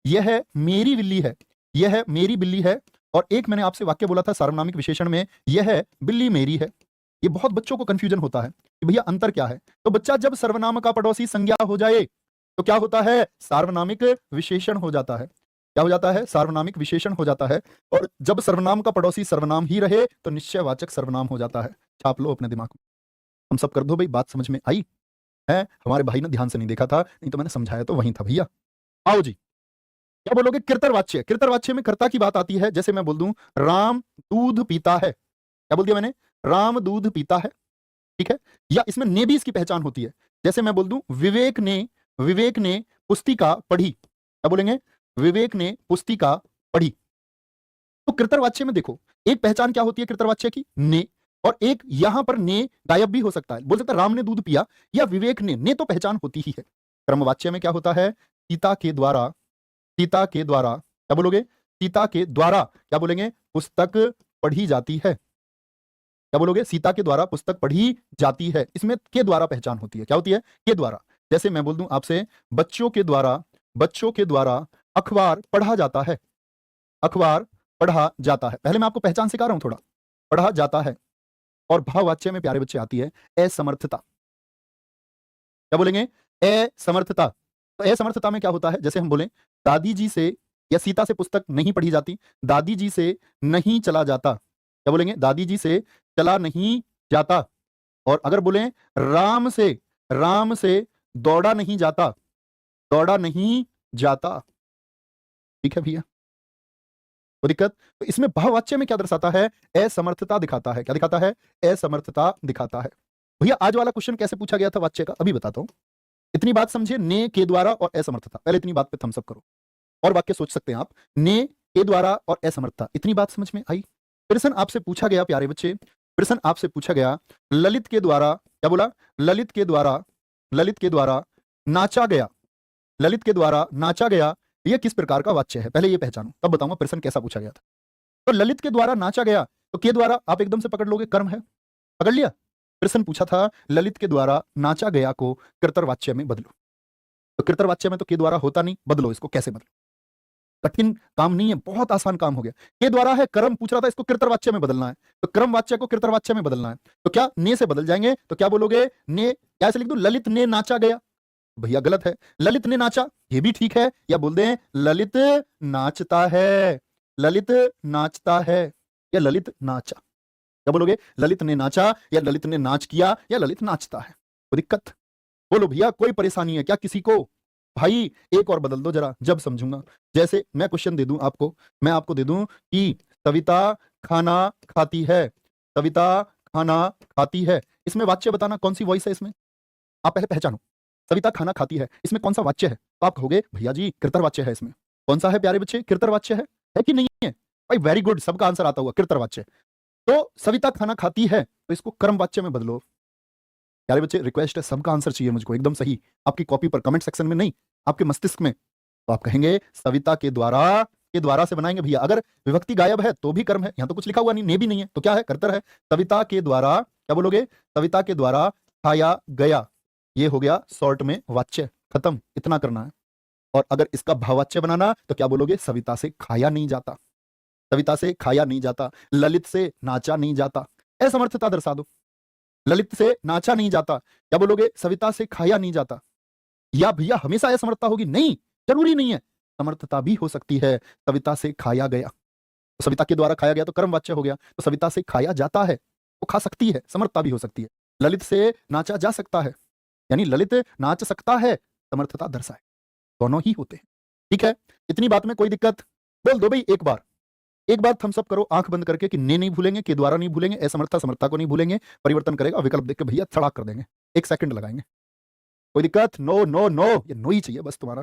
यह मेरी बिल्ली है, यह मेरी बिल्ली है। और एक मैंने आपसे वाक्य बोला था सार्वनामिक विशेषण में, यह बिल्ली मेरी है। ये बहुत बच्चों को कंफ्यूजन होता है कि भैया अंतर क्या है। तो बच्चा जब सर्वनाम का पड़ोसी संज्ञा हो जाए तो क्या होता है, सार्वनामिक विशेषण हो जाता है। क्या हो जाता है, सार्वनामिक विशेषण हो जाता है। और जब सर्वनाम का पड़ोसी सर्वनाम ही रहे तो निश्चयवाचक सर्वनाम हो जाता है। छाप लो अपने दिमाग में, हम सब कर दो भाई। बात समझ में आई है? हमारे भाई ने ध्यान से नहीं देखा था, नहीं तो मैंने समझाया तो वहीं था भैया। आओ जी, क्या बोलोगे, कृतरवाच्य। कृतरवाच्य में कर्ता की बात आती है। जैसे मैं बोल दूं राम दूध पीता है, क्या बोल दिया मैंने, राम दूध पीता है, ठीक है। या इसमें ने भी इसकी पहचान होती है। जैसे मैं बोल दूं विवेक ने पुस्तिका पढ़ी, क्या बोलेंगे, विवेक ने पुस्तिका पढ़ी। तो कृतरवाच्य में देखो एक पहचान क्या होती है कृतरवाच्य की, ने। और एक यहां पर ने गायब भी हो सकता है, बोल सकता है राम ने दूध पिया या विवेक ने तो पहचान होती ही है। क्रमवाच्य में क्या होता है, सीता के द्वारा, सीता के द्वारा, क्या बोलोगे, सीता के द्वारा, क्या बोलेंगे, पुस्तक पढ़ी जाती है। क्या बोलोगे, सीता के द्वारा पुस्तक पढ़ी जाती है। इसमें के द्वारा पहचान होती है, क्या होती है, के द्वारा। जैसे मैं बोल दूं आपसे बच्चों के द्वारा अखबार पढ़ा जाता है, अखबार पढ़ा जाता है। पहले मैं आपको पहचान सिखा रहा हूं थोड़ा, पढ़ा जाता है। और भाववाच्य में प्यारे बच्चे आती है असमर्थता, क्या बोलेंगे, असमर्थता। तो असमर्थता में क्या होता है, जैसे हम बोले दादी जी से या सीता से पुस्तक नहीं पढ़ी जाती, दादी जी से नहीं चला जाता, क्या बोलेंगे, दादी जी से चला नहीं जाता। और अगर बोले राम से दौड़ा नहीं जाता, दौड़ा नहीं जाता, ठीक है भैया, कोई दिक्कत। तो इसमें भाववाच्य में क्या दर्शाता है, असमर्थता दिखाता है। क्या दिखाता है, असमर्थता दिखाता है। भैया आज वाला क्वेश्चन कैसे पूछा गया था वाच्य का, अभी बताता हूं। इतनी बात समझे, ने के द्वारा और असमर्थता, पहले इतनी बात पे थम्स अप करो। और वाक्य सोच सकते हैं आप, ने के द्वारा और असमर्थता, इतनी बात समझ में आई। प्रश्न आपसे पूछा गया प्यारे बच्चे, प्रश्न आपसे पूछा गया ललित के द्वारा, क्या बोला, ललित के द्वारा नाचा गया, ललित के द्वारा नाचा गया, यह किस प्रकार का वाच्य है, पहले यह पहचानो तब बताऊंगा प्रश्न कैसा पूछा गया था। तो ललित के द्वारा नाचा गया, तो के द्वारा आप एकदम से पकड़ लोगे, कर्म है, पकड़ लिया। प्रश्न पूछा था ललित के द्वारा नाचा गया को कर्तरवाच्य में बदलो। तो कृतरवाच्य में तो के द्वारा होता नहीं, बदलो इसको, कैसे बदलो, कठिन काम नहीं है, बहुत आसान काम हो गया। के द्वारा है, कर्म पूछ रहा था, इसको कृतरवाच्य में बदलना है। तो क्रम वाच्य को कृतरवाच्य में बदलना है। तो क्या ने से बदल जाएंगे, तो क्या बोलोगे, ने, क्या ऐसे लिख दो, ललित ने नाचा गया, भैया गलत है, ललित ने नाचा, ये भी ठीक है। या बोल दें ललित नाचता है, ललित नाचता है, या ललित नाचा, क्या बोलोगे, ललित ने नाचा या ललित ने नाच किया या ललित नाचता है, कोई दिक्कत, बोलो भैया कोई परेशानी है क्या किसी को। भाई एक और बदल दो जरा, जब समझूंगा। जैसे मैं क्वेश्चन दे दूं आपको, मैं आपको दे दूं कि सविता खाना खाती है, सविता खाना खाती है, इसमें वाच्य बताना कौन सी वॉइस है इसमें, आप पहले पहचानो। सविता खाना खाती है, इसमें कौन सा वाच्य है, तो आप कहोगे भैया जी कृतरवाच्य है। इसमें कौन सा है प्यारे बच्चे, कृतरवाच्य है कि नहीं है, भाई वेरी गुड, सबका आंसर आता हुआ, कृतरवाच्य। तो सविता खाना खाती है, तो इसको कर्मवाच्य में बदलो। प्यारे बच्चे रिक्वेस्ट है, सबका आंसर चाहिए मुझको एकदम सही, आपकी कॉपी पर, कमेंट सेक्शन में नहीं, आपके मस्तिष्क में। तो आप कहेंगे सविता के द्वारा से बनाएंगे भैया, अगर विभक्ति गायब है तो भी कर्म है, यहां तो कुछ लिखा हुआ नहीं, ने भी नहीं है, तो क्या है, कर्तर है। सविता के द्वारा, क्या बोलोगे, सविता के द्वारा खाया गया, ये हो गया शॉर्ट में वाच्य, खत्म, इतना करना है। और अगर इसका भाववाच्य बनाना तो क्या बोलोगे, सविता से खाया नहीं जाता, सविता से खाया नहीं जाता, ललित से नाचा नहीं जाता, असमर्थता दर्शा दो, ललित से नाचा नहीं जाता, क्या बोलोगे, सविता से खाया नहीं जाता। या भैया हमेशा असमर्थता होगी, नहीं, जरूरी नहीं है, समर्थता भी हो सकती है, सविता से खाया गया, तो सविता के द्वारा खाया गया तो कर्मवाच्य हो गया, तो सविता से खाया जाता है, वो खा सकती है, समर्थता भी हो सकती है। ललित से नाचा जा सकता है, यानी ललित नाच सकता है, समर्थता दर्शाए, दोनों ही होते हैं, ठीक है। इतनी बात में कोई दिक्कत, बोल दो भाई एक बार थम्स अप करो आंख बंद करके कि ने नहीं भूलेंगे, के द्वारा नहीं भूलेंगे, असमर्थता समर्थता को नहीं भूलेंगे, परिवर्तन करेगा, विकल्प देख के भैया सड़ाक कर देंगे, 1 सेकंड लगाएंगे, कोई दिक्कत, नो नो नो, ये नो ही चाहिए बस तुम्हारा।